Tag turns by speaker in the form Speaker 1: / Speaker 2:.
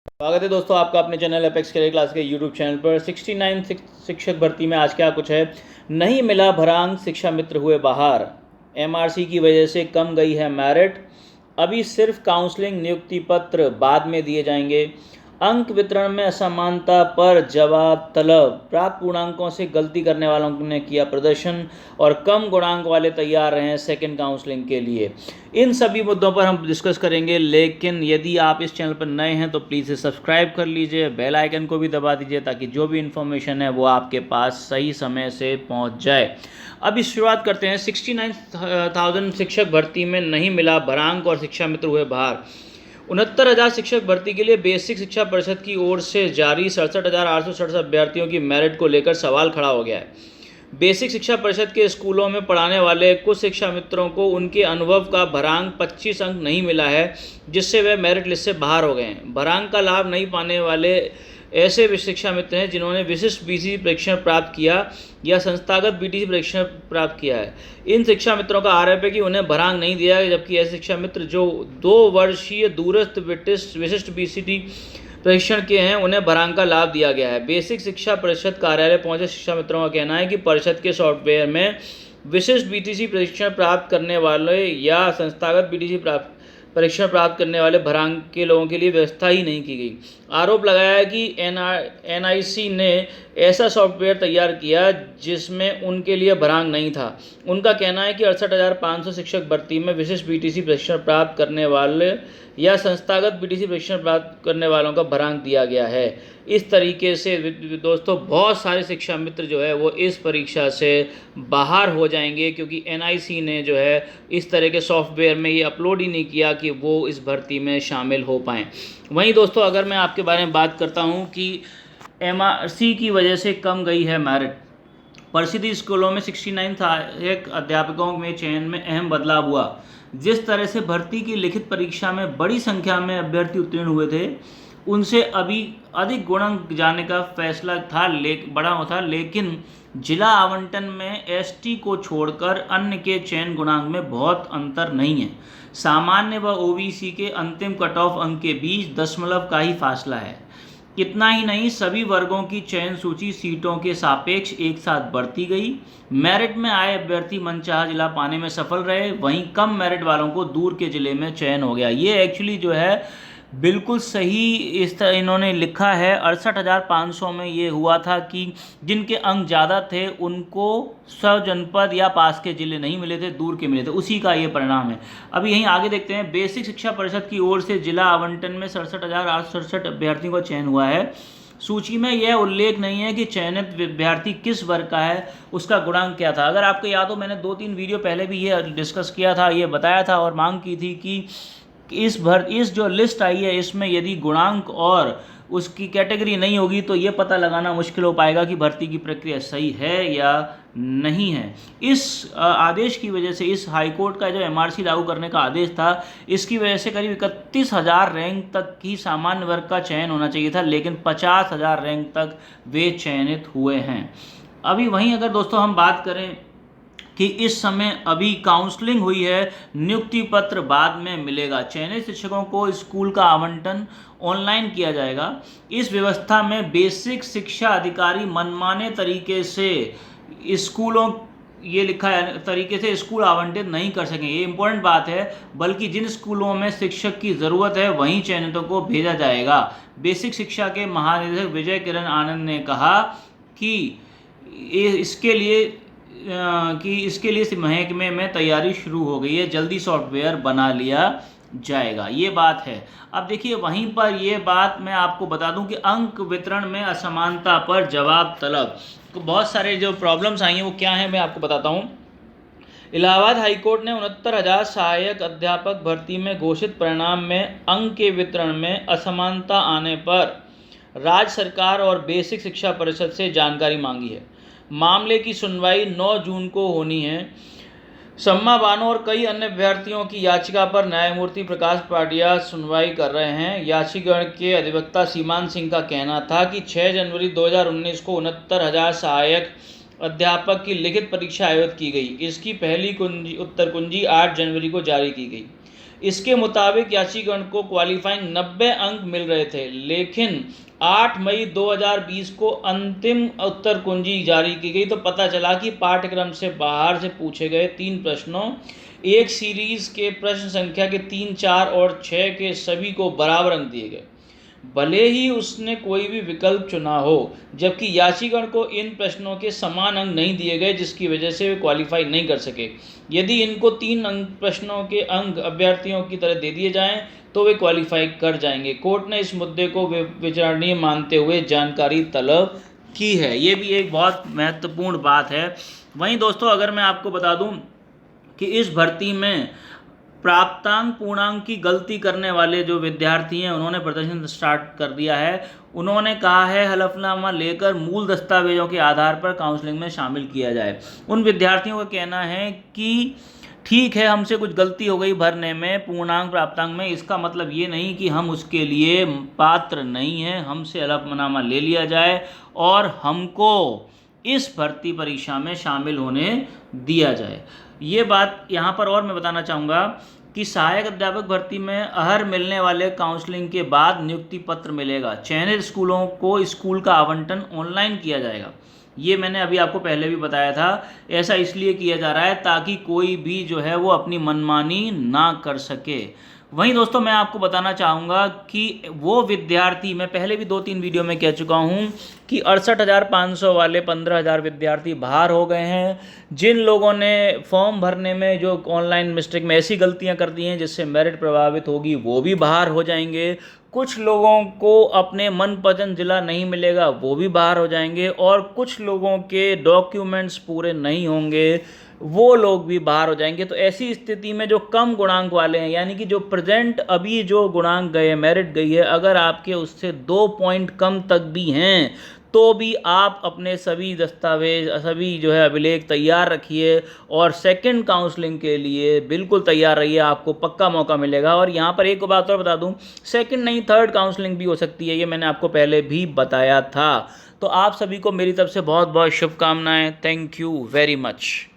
Speaker 1: स्वागत है दोस्तों आपका अपने चैनल एपेक्स करियर क्लास के यूट्यूब चैनल पर। 69 शिक्षक भर्ती में आज क्या कुछ है। नहीं मिला भरांक, शिक्षा मित्र हुए बाहर। एमआरसी की वजह से कम गई है मेरिट। अभी सिर्फ काउंसलिंग, नियुक्ति पत्र बाद में दिए जाएंगे। अंक वितरण में असमानता पर जवाब तलब। प्राप्त पूर्णांकों से गलती करने वालों ने किया प्रदर्शन और कम गुणांक वाले तैयार रहे हैं सेकंड काउंसलिंग के लिए। इन सभी मुद्दों पर हम डिस्कस करेंगे, लेकिन यदि आप इस चैनल पर नए हैं तो प्लीज़ सब्सक्राइब कर लीजिए, बेल आइकन को भी दबा दीजिए ताकि जो भी इन्फॉर्मेशन है वो आपके पास सही समय से पहुंच जाए। अभी शुरुआत करते हैं। 69,000 शिक्षक भर्ती में नहीं मिला भरांक और शिक्षा मित्र हुए बाहर। 69,000 शिक्षक भर्ती के लिए बेसिक शिक्षा परिषद की ओर से जारी 67,867 अभ्यर्थियों की मेरिट को लेकर सवाल खड़ा हो गया है। बेसिक शिक्षा परिषद के स्कूलों में पढ़ाने वाले कुछ शिक्षा मित्रों को उनके अनुभव का भरांक 25 अंक नहीं मिला है, जिससे वे मेरिट लिस्ट से बाहर हो गए हैं। भरांक का लाभ नहीं पाने वाले ऐसे शिक्षा मित्र हैं जिन्होंने विशिष्ट बीसी परीक्षण प्राप्त किया या संस्थागत बीटीसी परीक्षण प्राप्त किया है। इन शिक्षा मित्रों का आरोप है कि उन्हें भरांक नहीं दिया, जबकि ऐसे शिक्षा मित्र जो 2 वर्षीय दूरस्थ विशिष्ट बीसीटी परीक्षण के हैं उन्हें भरांक का लाभ दिया गया है। बेसिक शिक्षा परिषद कार्यालय पहुंचे शिक्षा मित्रों का कहना है कि परिषद के सॉफ्टवेयर में विशिष्ट बीटीसी परीक्षण प्राप्त करने वाले या संस्थागत बीटीसी परीक्षण प्राप्त करने वाले भरांक के लोगों के लिए व्यवस्था ही नहीं की गई। आरोप लगाया है कि एनआईसी ने ऐसा सॉफ्टवेयर तैयार किया जिसमें उनके लिए भरांक नहीं था। उनका कहना है कि 68,500 शिक्षक भर्ती में विशिष्ट बीटीसी प्रशिक्षण प्राप्त करने वाले या संस्थागत बीटीसी प्रशिक्षण प्राप्त करने वालों का भरांक दिया गया है। इस तरीके से दोस्तों बहुत सारे शिक्षा मित्र जो है वो इस परीक्षा से बाहर हो जाएंगे, क्योंकि एनआईसी ने जो है इस तरह के सॉफ्टवेयर में ये अपलोड ही नहीं किया कि वो इस भर्ती में शामिल हो पाएँ। वहीं दोस्तों अगर मैं आपके बारे में बात करता हूँ कि एमआरसी की वजह से कम गई है मेरिट। परिषदीय स्कूलों में 69 सहायक अध्यापकों में चयन में अहम बदलाव हुआ। जिस तरह से भर्ती की लिखित परीक्षा में बड़ी संख्या में अभ्यर्थी उत्तीर्ण हुए थे, उनसे अभी अधिक गुणांक जाने का फैसला बड़ा था, लेकिन जिला आवंटन में एसटी को छोड़कर अन्य के चयन गुणांक में बहुत अंतर नहीं है। सामान्य व ओबीसी के अंतिम कट ऑफ अंक के बीच दशमलव का ही फासला है। इतना ही नहीं, सभी वर्गों की चयन सूची सीटों के सापेक्ष एक साथ बढ़ती गई। मेरिट में आए अभ्यर्थी मनचाहा जिला पाने में सफल रहे, वहीं कम मेरिट वालों को दूर के जिले में चयन हो गया। ये एक्चुअली जो है बिल्कुल सही इस तरह इन्होंने लिखा है। 68,500 में ये हुआ था कि जिनके अंक ज़्यादा थे उनको जनपद या पास के ज़िले नहीं मिले थे, दूर के मिले थे, उसी का ये परिणाम है। अभी यहीं आगे देखते हैं। बेसिक शिक्षा परिषद की ओर से जिला आवंटन में 67,867 अभ्यर्थियों का चयन हुआ है। सूची में यह उल्लेख नहीं है कि चयनित विद्यार्थी किस वर्ग का है, उसका गुणांक क्या था। अगर आपको याद हो, मैंने 2-3 वीडियो पहले भी ये डिस्कस किया था, ये बताया था और मांग की थी कि इस जो लिस्ट आई है इसमें यदि गुणांक और उसकी कैटेगरी नहीं होगी तो ये पता लगाना मुश्किल हो पाएगा कि भर्ती की प्रक्रिया सही है या नहीं है। इस आदेश की वजह से, इस हाईकोर्ट का जो एमआरसी लागू करने का आदेश था, इसकी वजह से करीब 31,000 रैंक तक की सामान्य वर्ग का चयन होना चाहिए था, लेकिन 50,000 रैंक तक वे चयनित हुए हैं। अभी वहीं अगर दोस्तों हम बात करें कि इस समय अभी काउंसलिंग हुई है, नियुक्ति पत्र बाद में मिलेगा। चयनित शिक्षकों को स्कूल का आवंटन ऑनलाइन किया जाएगा। इस व्यवस्था में बेसिक शिक्षा अधिकारी मनमाने तरीके से स्कूलों, ये लिखा है, तरीके से स्कूल आवंटित नहीं कर सकेंगे। ये इंपॉर्टेंट बात है। बल्कि जिन स्कूलों में शिक्षक की ज़रूरत है वहीं चयनितों को भेजा जाएगा। बेसिक शिक्षा के महानिदेशक विजय किरण आनंद ने कहा कि इसके लिए महकमे में तैयारी शुरू हो गई है, जल्दी सॉफ्टवेयर बना लिया जाएगा। ये बात है। अब देखिए वहीं पर ये बात मैं आपको बता दूं कि अंक वितरण में असमानता पर जवाब तलब। तो बहुत सारे जो प्रॉब्लम्स आई हैं वो क्या हैं मैं आपको बताता हूं। इलाहाबाद हाईकोर्ट ने 69,000 सहायक अध्यापक भर्ती में घोषित परिणाम में अंक के वितरण में असमानता आने पर राज्य सरकार और बेसिक शिक्षा परिषद से जानकारी मांगी है। मामले की सुनवाई 9 जून को होनी है। सम्मा बानो और कई अन्य अभ्यर्थियों की याचिका पर न्यायमूर्ति प्रकाश पाटिया सुनवाई कर रहे हैं। याचिकाकर्ता के अधिवक्ता सीमान सिंह का कहना था कि 6 जनवरी 2019 को 69,000 सहायक अध्यापक की लिखित परीक्षा आयोजित की गई। इसकी पहली उत्तर कुंजी 8 जनवरी को जारी की गई। इसके मुताबिक याचिकागण को क्वालिफाइंग 90 अंक मिल रहे थे, लेकिन 8 मई 2020 को अंतिम उत्तर कुंजी जारी की गई तो पता चला कि पाठ्यक्रम से बाहर से पूछे गए 3 प्रश्नों, एक सीरीज के प्रश्न संख्या के 3, 4 और 6 के सभी को बराबर अंक दिए गए, भले ही उसने कोई भी विकल्प चुना हो, जबकि याचिकागण को इन प्रश्नों के समान अंक नहीं दिए गए, जिसकी वजह से वे क्वालिफाई नहीं कर सके। यदि इनको 3 प्रश्नों के अंक अभ्यर्थियों की तरह दे दिए जाएं तो वे क्वालिफाई कर जाएंगे। कोर्ट ने इस मुद्दे को विचारणीय मानते हुए जानकारी तलब की है। ये भी एक बहुत महत्वपूर्ण बात है। वहीं दोस्तों, अगर मैं आपको बता दूं कि इस भर्ती में प्राप्तांक पूर्णांक की गलती करने वाले जो विद्यार्थी हैं उन्होंने प्रदर्शन स्टार्ट कर दिया है। उन्होंने कहा है हलफनामा लेकर मूल दस्तावेजों के आधार पर काउंसलिंग में शामिल किया जाए। उन विद्यार्थियों का कहना है कि ठीक है, हमसे कुछ गलती हो गई भरने में, पूर्णांक प्राप्तांक में, इसका मतलब ये नहीं कि हम उसके लिए पात्र नहीं हैं, हमसे हलफनामा ले लिया जाए और हमको इस भर्ती परीक्षा में शामिल होने दिया जाए। ये बात यहाँ पर और मैं बताना चाहूँगा कि सहायक अध्यापक भर्ती में अहर मिलने वाले काउंसलिंग के बाद नियुक्ति पत्र मिलेगा। चयनित स्कूलों को स्कूल का आवंटन ऑनलाइन किया जाएगा। ये मैंने अभी आपको पहले भी बताया था। ऐसा इसलिए किया जा रहा है ताकि कोई भी जो है वो अपनी मनमानी ना कर सके। वहीं दोस्तों, मैं आपको बताना चाहूँगा कि वो विद्यार्थी, मैं पहले भी 2-3 वीडियो में कह चुका हूँ कि 68,500 वाले 15,000 विद्यार्थी बाहर हो गए हैं। जिन लोगों ने फॉर्म भरने में जो ऑनलाइन मिस्टेक में ऐसी गलतियाँ कर दी हैं जिससे मेरिट प्रभावित होगी, वो भी बाहर हो जाएंगे। कुछ लोगों को अपने मनपसंद ज़िला नहीं मिलेगा, वो भी बाहर हो जाएंगे। और कुछ लोगों के डॉक्यूमेंट्स पूरे नहीं होंगे, वो लोग भी बाहर हो जाएंगे। तो ऐसी स्थिति में जो कम गुणांक वाले हैं, यानी कि जो प्रेजेंट अभी जो गुणांक गए, मेरिट गई है, अगर आपके उससे 2 पॉइंट कम तक भी हैं तो भी आप अपने सभी दस्तावेज, सभी जो है अभिलेख तैयार रखिए और सेकंड काउंसलिंग के लिए बिल्कुल तैयार रहिए, आपको पक्का मौका मिलेगा। और यहाँ पर एक बात और बता दूँ, सेकंड नहीं 3rd काउंसलिंग भी हो सकती है, ये मैंने आपको पहले भी बताया था। तो आप सभी को मेरी तरफ से बहुत बहुत शुभकामनाएं। Thank you very much.